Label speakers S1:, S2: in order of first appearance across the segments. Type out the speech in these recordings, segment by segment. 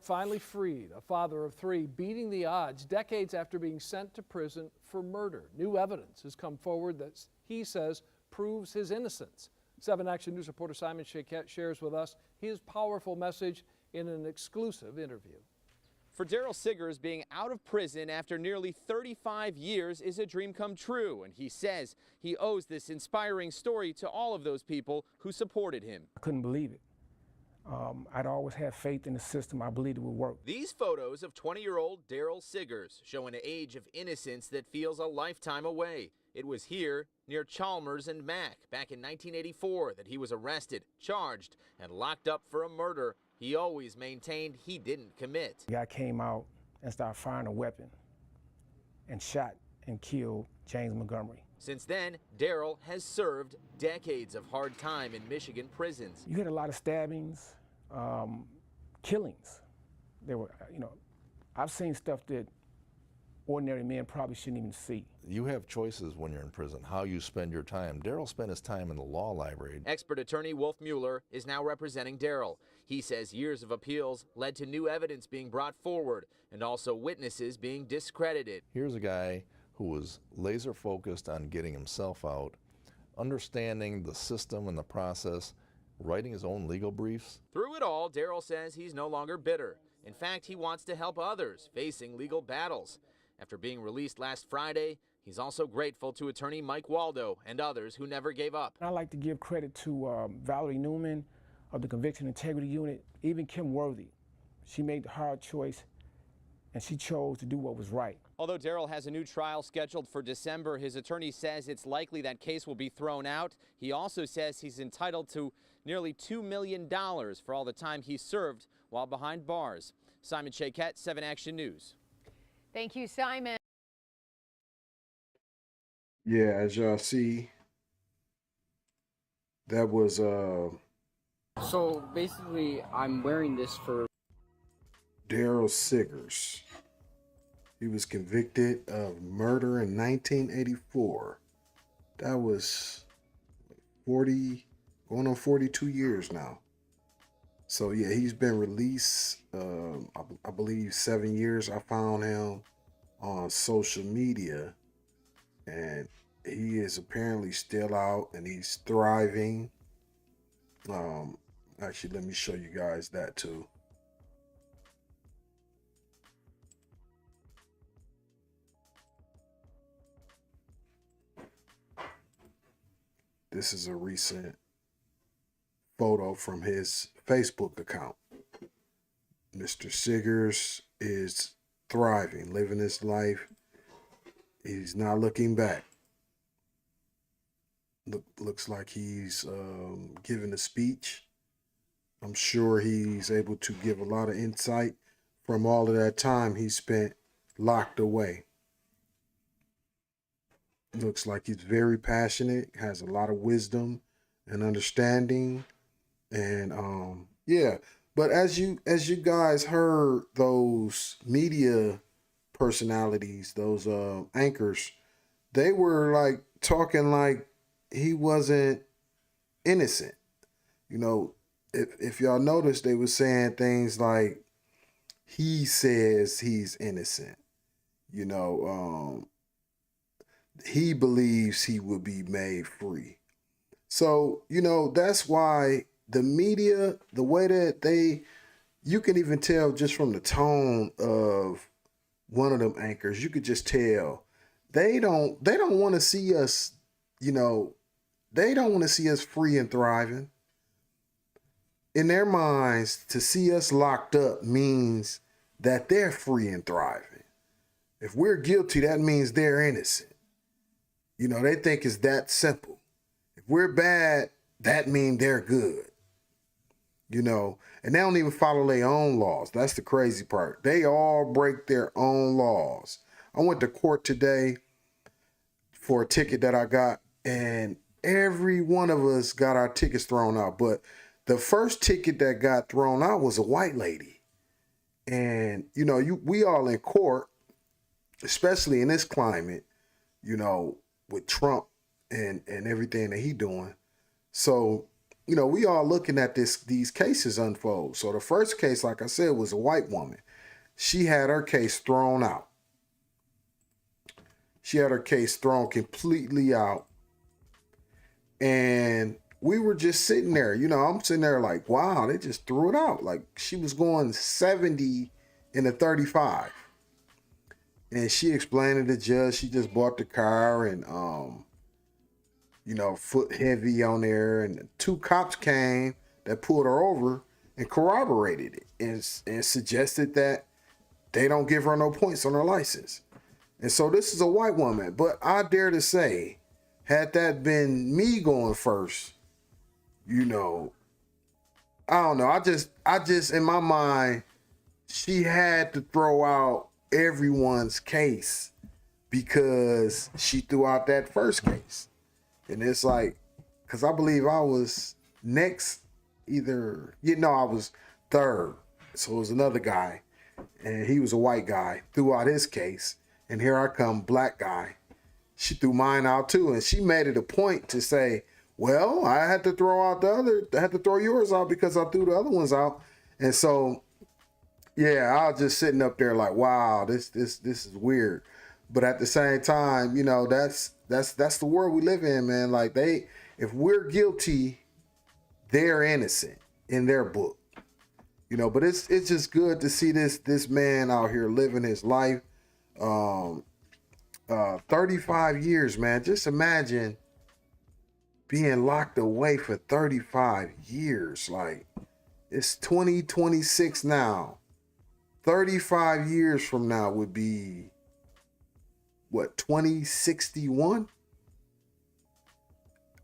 S1: Finally freed, a father of three beating the odds decades after being sent to prison for murder. New evidence has come forward that he says proves his innocence. 7 Action News reporter Simon Shaquette shares with us his powerful message in an exclusive interview.
S2: For Daryl Siggers, being out of prison after nearly 35 years is a dream come true, and he says he owes this inspiring story to all of those people who supported him.
S3: I couldn't believe it. I'd always had faith in the system. I believed it would work.
S2: These photos of 20-year-old Daryl Siggers show an age of innocence that feels a lifetime away. It was here, near Chalmers and Mack, back in 1984, that he was arrested, charged, and locked up for a murder he always maintained he didn't commit.
S3: The guy came out and started firing a weapon and shot and killed James Montgomery.
S2: Since then, Daryl has served decades of hard time in Michigan prisons.
S3: You had a lot of stabbings, killings. There were, I've seen stuff that ordinary men probably shouldn't even see.
S4: You have choices when you're in prison, how you spend your time. Daryl spent his time in the law library.
S2: Expert attorney Wolf Mueller is now representing Daryl. He says years of appeals led to new evidence being brought forward and also witnesses being discredited.
S4: Here's a guy who was laser focused on getting himself out, understanding the system and the process, writing his own legal briefs.
S2: Through it all, Daryl says he's no longer bitter. In fact, he wants to help others facing legal battles. After being released last Friday, he's also grateful to attorney Mike Waldo and others who never gave up.
S3: I like to give credit to Valerie Newman of the Conviction Integrity Unit, even Kim Worthy. She made the hard choice and she chose to do what was right.
S2: Although Daryl has a new trial scheduled for December, his attorney says it's likely that case will be thrown out. He also says he's entitled to nearly $2 million for all the time he served while behind bars. Simon Shaquette, 7 Action News.
S5: Thank you, Simon.
S6: Yeah, as y'all see, that was
S7: So basically, I'm wearing this for
S6: Daryl Siggers. He was convicted of murder in 1984. That was 40, going on 42 years now. So yeah, he's been released, I believe 7 years. I found him on social media and he is apparently still out and he's thriving. Actually, let me show you guys that too. This is a recent photo from his Facebook account. Mr. Siggers is thriving, living his life. He's not looking back. Looks like he's giving a speech. I'm sure he's able to give a lot of insight from all of that time he spent locked away. Looks like he's very passionate, has a lot of wisdom and understanding. And yeah, but as you guys heard, those media personalities, those anchors, they were like talking like he wasn't innocent. You know, if y'all noticed, they were saying things like he says he's innocent. You know, he believes he will be made free. So, you know, that's why the media, the way that you can even tell just from the tone of one of them anchors, you could just tell they don't want to see us, you know, they don't want to see us free and thriving. In their minds, to see us locked up means that they're free and thriving. If we're guilty, that means they're innocent. You know, they think it's that simple. If we're bad, that means they're good. You know, and they don't even follow their own laws. That's the crazy part. They all break their own laws. I went to court today for a ticket that I got, and every one of us got our tickets thrown out. But the first ticket that got thrown out was a white lady. And, you know, we all in court, especially in this climate, you know, with Trump and everything that he doing. So you know, we all looking at these cases unfold. So the first case, like I said, was a white woman. She had her case thrown out. She had her case thrown completely out. And we were just sitting there, you know, I'm sitting there like, wow, they just threw it out. Like she was going 70 in a 35. And she explained to the judge, she just bought the car and, you know, foot heavy on there. And 2 cops came that pulled her over and corroborated it and suggested that they don't give her no points on her license. And so this is a white woman. But I dare to say, had that been me going first, you know, I don't know. I just in my mind, she had to throw out everyone's case because she threw out that first case. And it's like, because I believe I was next, either, you know, I was third. So it was another guy, and he was a white guy, threw out his case. And here I come, black guy. She threw mine out too. And she made it a point to say, well, I had to throw out I had to throw yours out because I threw the other ones out. And so, yeah, I was just sitting up there like, wow, this is weird. But at the same time, you know, that's the world we live in, man. Like if we're guilty, they're innocent in their book. You know, but it's just good to see this man out here living his life. 35 years, man. Just imagine being locked away for 35 years. Like, it's 2026 now. 35 years from now would be, what, 2061?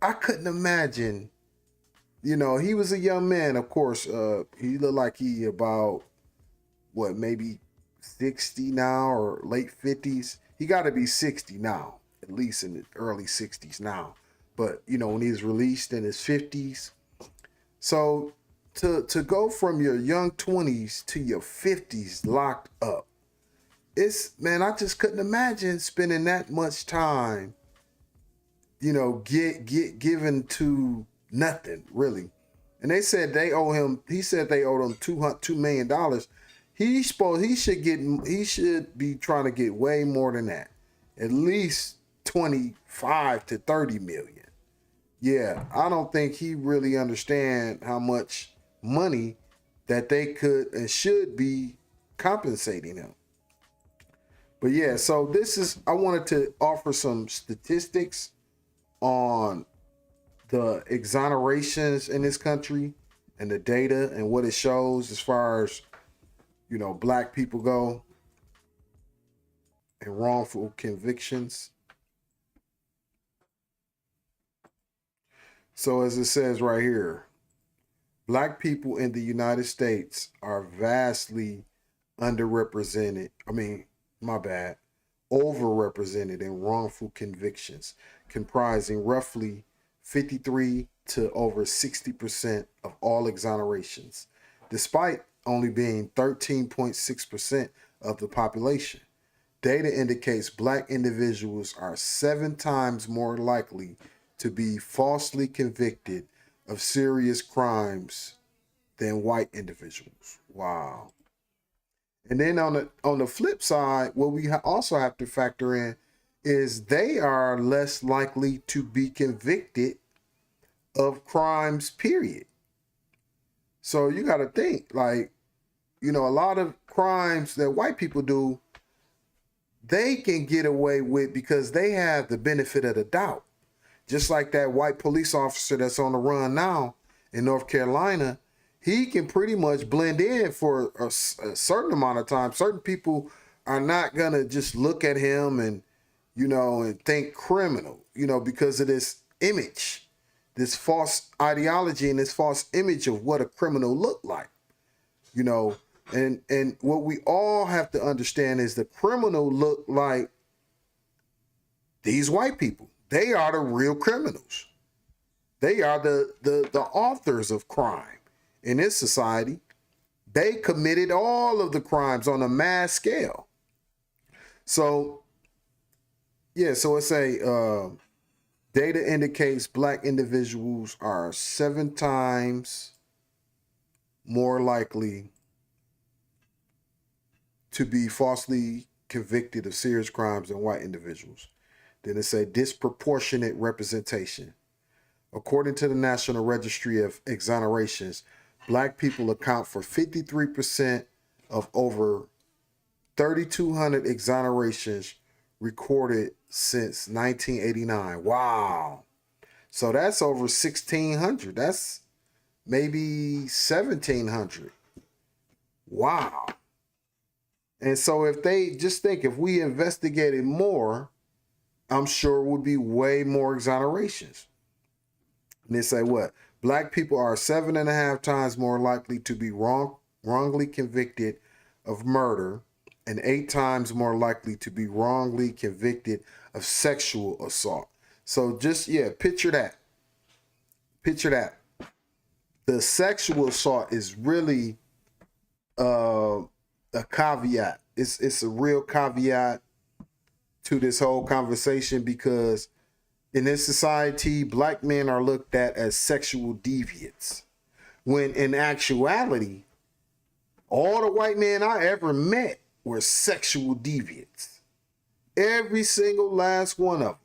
S6: I couldn't imagine. You know, he was a young man, of course. He looked like he about, what, maybe 60 now or late 50s. He got to be 60 now, at least in the early 60s now. But, you know, when he was released in his 50s. So to go from your young 20s to your 50s locked up, man, I just couldn't imagine spending that much time, you know, given to nothing, really. And they said he said they owed him $2 million. He should be trying to get way more than that. At least 25 to 30 million. Yeah, I don't think he really understand how much money that they could and should be compensating him. But yeah, so I wanted to offer some statistics on the exonerations in this country and the data and what it shows as far as, you know, black people go and wrongful convictions. So as it says right here, black people in the United States are vastly overrepresented in wrongful convictions, comprising roughly 53 to over 60% of all exonerations, despite only being 13.6% of the population. Data indicates black individuals are 7 times more likely to be falsely convicted of serious crimes than white individuals. Wow. And then on the flip side, what we also have to factor in is they are less likely to be convicted of crimes, period. So you got to think, like, you know, a lot of crimes that white people do, they can get away with because they have the benefit of the doubt. Just like that white police officer that's on the run now in North Carolina, he can pretty much blend in for a certain amount of time. Certain people are not going to just look at him and, you know, and think criminal, you know, because of this image, this false ideology and this false image of what a criminal looked like, you know. And what we all have to understand is the criminal look like these white people. They are the real criminals. They are the authors of crime in this society. They committed all of the crimes on a mass scale. So, yeah, so it's Data indicates black individuals are 7 times more likely to be falsely convicted of serious crimes than white individuals. Then it's a disproportionate representation. According to the National Registry of Exonerations, black people account for 53% of over 3,200 exonerations recorded since 1989. Wow. So that's over 1,600. That's maybe 1,700. Wow. And so if they just think if we investigated more, I'm sure it would be way more exonerations. And they say what? Black people are 7.5 times more likely to be wrongly convicted of murder and 8 times more likely to be wrongly convicted of sexual assault. So just, yeah, picture that. Picture that. The sexual assault is really a caveat. It's a real caveat to this whole conversation, because in this society, black men are looked at as sexual deviants, when in actuality, all the white men I ever met were sexual deviants. Every single last one of them.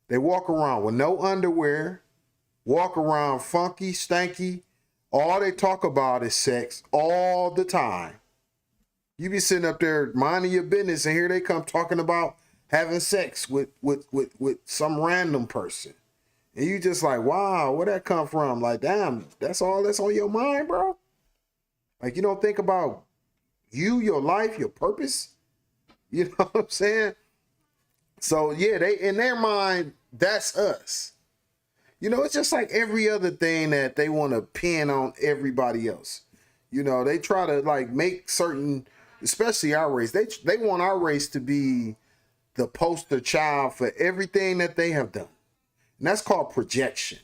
S6: They walk around with no underwear, walk around funky, stanky. All they talk about is sex all the time. You be sitting up there minding your business, and here they come talking about having sex with some random person. And you just like, wow, where'd that come from? Like, damn, that's all that's on your mind, bro? Like, you don't think about you, your life, your purpose? You know what I'm saying? So, yeah, they in their mind, that's us. You know, it's just like every other thing that they want to pin on everybody else. You know, they try to, like, make certain, especially our race, they want our race to be the poster child for everything that they have done. And that's called projection.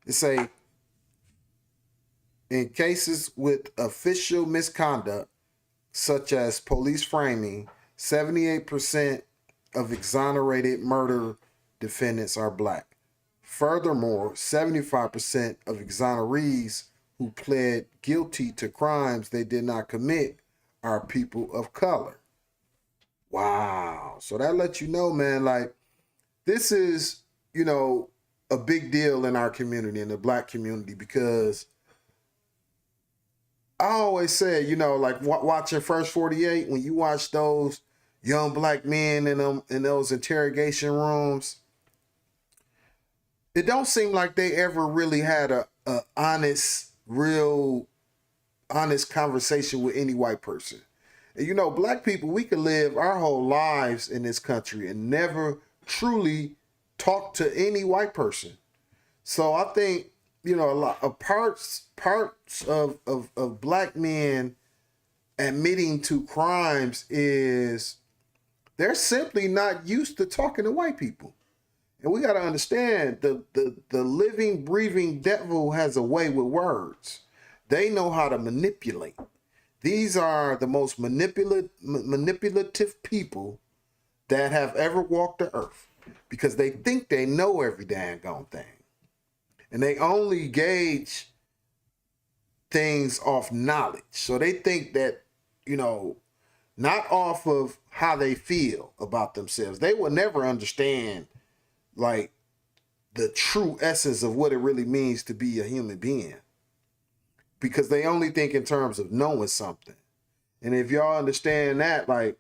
S6: It's in cases with official misconduct, such as police framing, 78% of exonerated murder defendants are black. Furthermore, 75% of exonerees who pled guilty to crimes they did not commit are people of color. Wow. So that lets you know, man, like, this is, you know, a big deal in our community, in the black community, because I always say, you know, like watching First 48, when you watch those young black men in those interrogation rooms, it don't seem like they ever really had a honest, real honest conversation with any white person. And you know, black people, we could live our whole lives in this country and never truly talk to any white person. So I think, you know, a lot of parts of black men admitting to crimes is they're simply not used to talking to white people. And we got to understand the living, breathing devil has a way with words. They know how to manipulate. These are the most manipulative people that have ever walked the earth, because they think they know every daggone thing. And they only gauge things off knowledge. So they think that, you know, not off of how they feel about themselves. They will never understand, like, the true essence of what it really means to be a human being, because they only think in terms of knowing something. And if y'all understand that, like,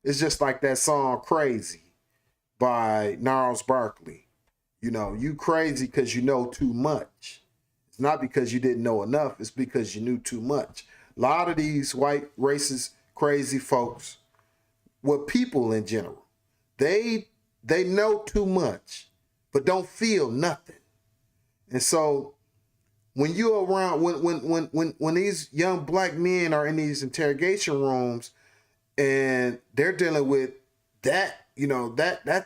S6: it's just like that song Crazy by Gnarls Barkley. You know, you crazy because you know too much. It's not because you didn't know enough. It's because you knew too much. A lot of these white racist, crazy folks, well, people in general, they know too much, but don't feel nothing. And so when you're around, when these young black men are in these interrogation rooms and they're dealing with that, you know, that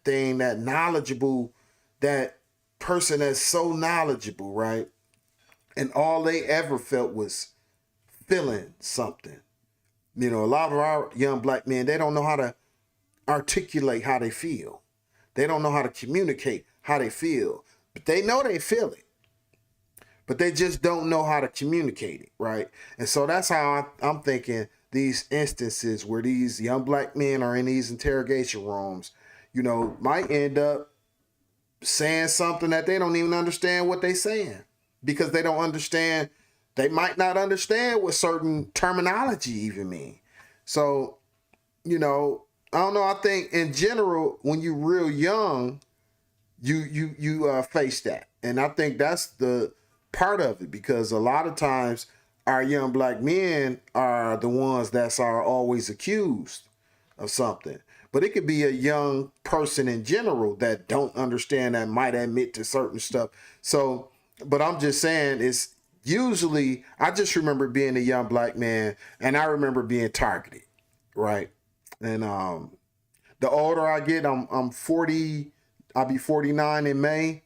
S6: thing, that knowledgeable, that person that's so knowledgeable, right? And all they ever felt was feeling something. You know, a lot of our young black men, they don't know how to articulate how they feel. They don't know how to communicate how they feel, but they know they feel it, but they just don't know how to communicate it, right? And so that's how I'm thinking these instances where these young black men are in these interrogation rooms, you know, might end up saying something that they don't even understand what they're saying, because they don't understand. They might not understand what certain terminology even mean. So, you know, I don't know. I think in general, when you're real young, you face that, and I think that's the part of it, because a lot of times our young black men are the ones that are always accused of something. But it could be a young person in general that don't understand, that might admit to certain stuff. So, but I'm just saying, it's usually, I just remember being a young black man, and I remember being targeted, right? And the older I get, I'm 40, I'll be 49 in May.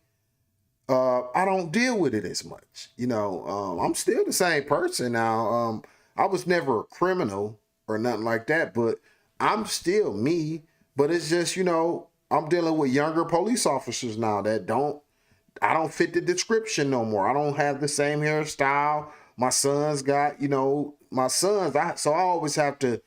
S6: I don't deal with it as much. You know, I'm still the same person now. I was never a criminal or nothing like that, but I'm still me. But it's just, you know, I'm dealing with younger police officers now that I don't fit the description no more. I don't have the same hairstyle. My sons got, you know, so I always have to,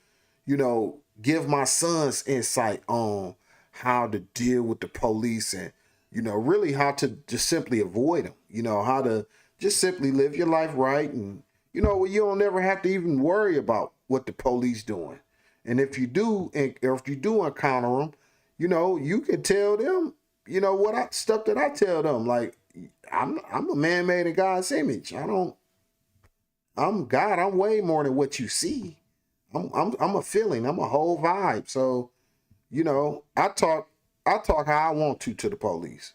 S6: you know, give my sons insight on how to deal with the police, and, you know, really how to just simply avoid them, you know, how to just simply live your life right. And, you know, you don't never have to even worry about what the police doing. And if you do, encounter them, you know, you can tell them, you know, stuff that I tell them, like, I'm a man made in God's image. I'm God. I'm way more than what you see. I'm a feeling. I'm a whole vibe. So, you know, I talk how I want to the police,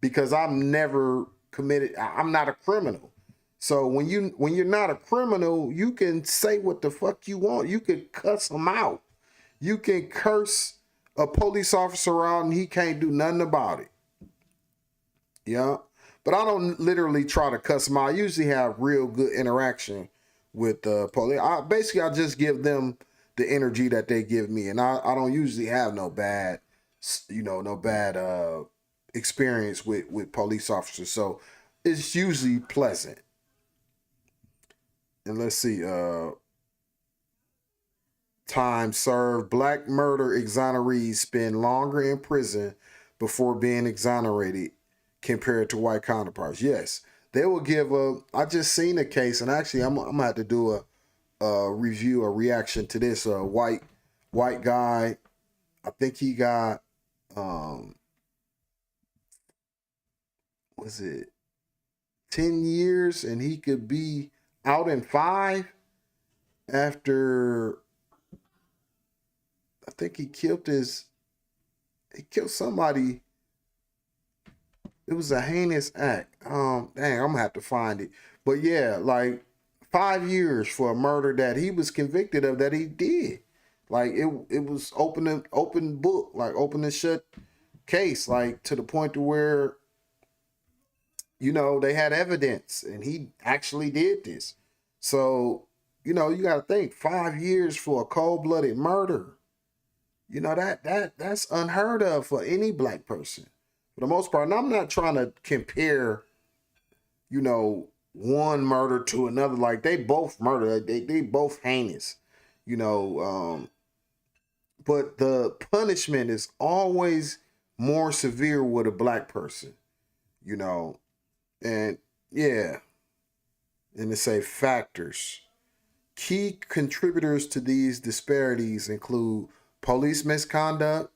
S6: because I'm never committed. I'm not a criminal. So when you're not a criminal, you can say what the fuck you want. You can cuss them out. You can curse a police officer out and he can't do nothing about it. Yeah. But I don't literally try to cuss them out. I usually have real good interaction with the police. I just give them the energy that they give me. And I don't usually have no bad experience with police officers. So it's usually pleasant. And let's see, time served. Black murder exonerees spend longer in prison before being exonerated compared to white counterparts. Yes, they will give I just seen a case, and actually I'm gonna have to do a review, a reaction to this. White guy, I think he got, was it 10 years, and he could be out in 5 after, I think he killed somebody. It was a heinous act. Dang, I'm gonna have to find it. But yeah, like 5 years for a murder that he was convicted of, that he did. Like it was open book, like open and shut case, like to the point to where, you know, they had evidence and he actually did this. So, you know, you got to think 5 years for a cold-blooded murder. You know, that's unheard of for any black person for the most part. And I'm not trying to compare, you know, one murder to another. Like, they both murder, they both heinous, you know, but the punishment is always more severe with a black person, you know. And yeah, and they say factors. Key contributors to these disparities include police misconduct,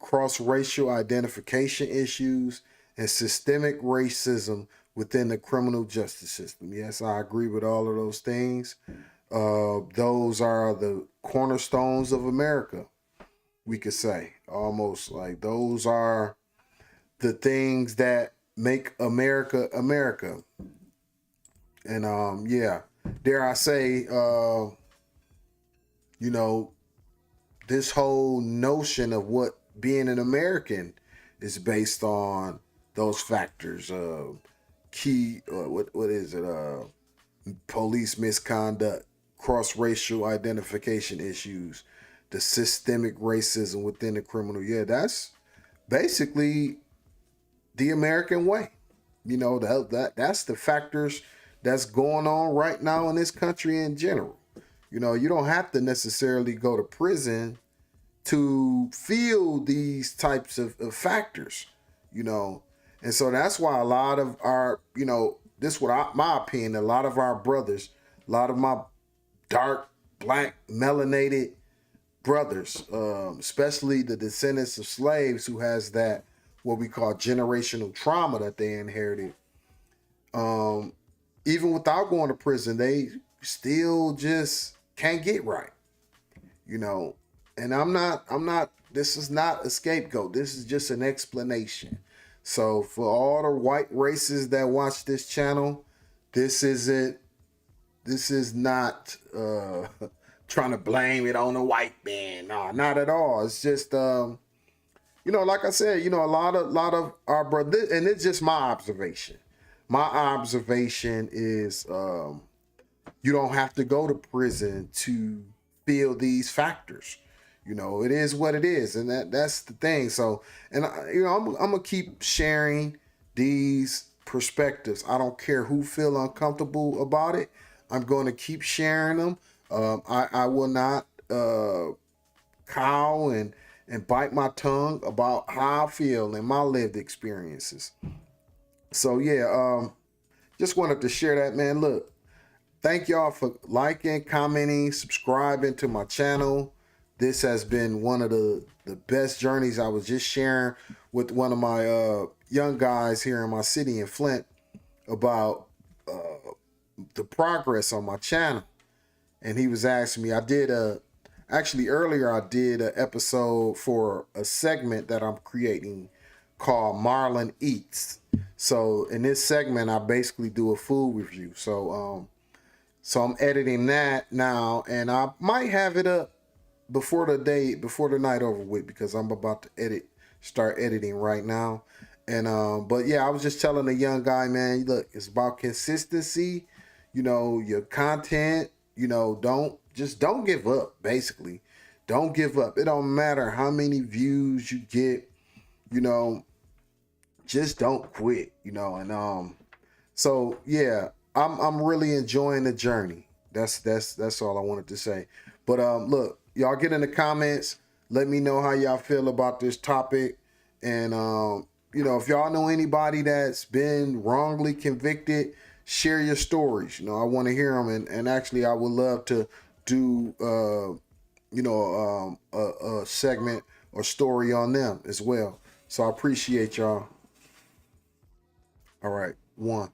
S6: cross-racial identification issues, and systemic racism within the criminal justice system. Yes, I agree with all of those things. Those are the cornerstones of America, we could say. Almost like those are the things that make America America. And yeah, dare I say, you know, this whole notion of what being an American is based on those factors. Key, what is it? Police misconduct, cross-racial identification issues, the systemic racism within the criminal. Yeah, that's basically the American way. You know, that's the factors that's going on right now in this country in general. You know, you don't have to necessarily go to prison to feel these types of factors, you know. And so that's why a lot of our, you know, this what my opinion, a lot of our brothers, a lot of my dark, black, melanated brothers, especially the descendants of slaves who has that, what we call generational trauma that they inherited. Even without going to prison, they still just can't get right, you know. And I'm not, this is not a scapegoat. This is just an explanation. So for all the white races that watch this channel, this is not trying to blame it on the white man. No, not at all. It's just, you know, like I said, you know, a lot of our brothers, and it's just my observation. My observation is you don't have to go to prison to feel these factors. You know, it is what it is, and that's the thing. So, and you know, I'm gonna keep sharing these perspectives. I don't care who feel uncomfortable about it. I'm going to keep sharing them. I will not cow and bite my tongue about how I feel and my lived experiences. So yeah, just wanted to share that, man. Look, thank y'all for liking, commenting, subscribing to my channel. This has been one of the best journeys. I was just sharing with one of my young guys here in my city in Flint about the progress on my channel. And he was asking me, actually earlier I did an episode for a segment that I'm creating called Marlon Eats. So in this segment, I basically do a food review. So I'm editing that now, and I might have it up before the night over with, because I'm about to start editing right now. And but yeah, I was just telling the young guy, man, look, it's about consistency. You know, your content, you know, don't give up, basically. Don't give up. It don't matter how many views you get, you know, just don't quit, you know. And so yeah, I'm really enjoying the journey. That's all I wanted to say. But look, y'all get in the comments, let me know how y'all feel about this topic. And you know, if y'all know anybody that's been wrongly convicted, share your stories. You know, I want to hear them. And actually, I would love to do, you know, a segment or story on them as well. So I appreciate y'all. All right, one.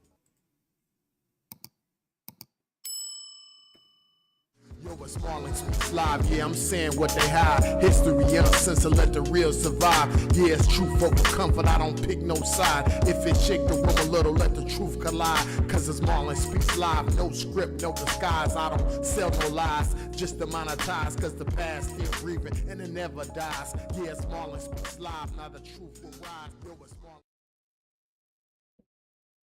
S8: Yo, it's Marlon Speaks Live. Yeah, I'm saying what they hide. History uncensored, let the real survive. Yeah, it's truth over comfort, I don't pick no side. If it shake the room a little, let the truth collide. Cause it's Marlon Speaks Live. No script, no disguise. I don't sell no lies, just to monetize. Cause the past still breathing and it never dies. Yeah, it's Marlon Speaks Live. Now the truth will rise. Yo, it's Marlon.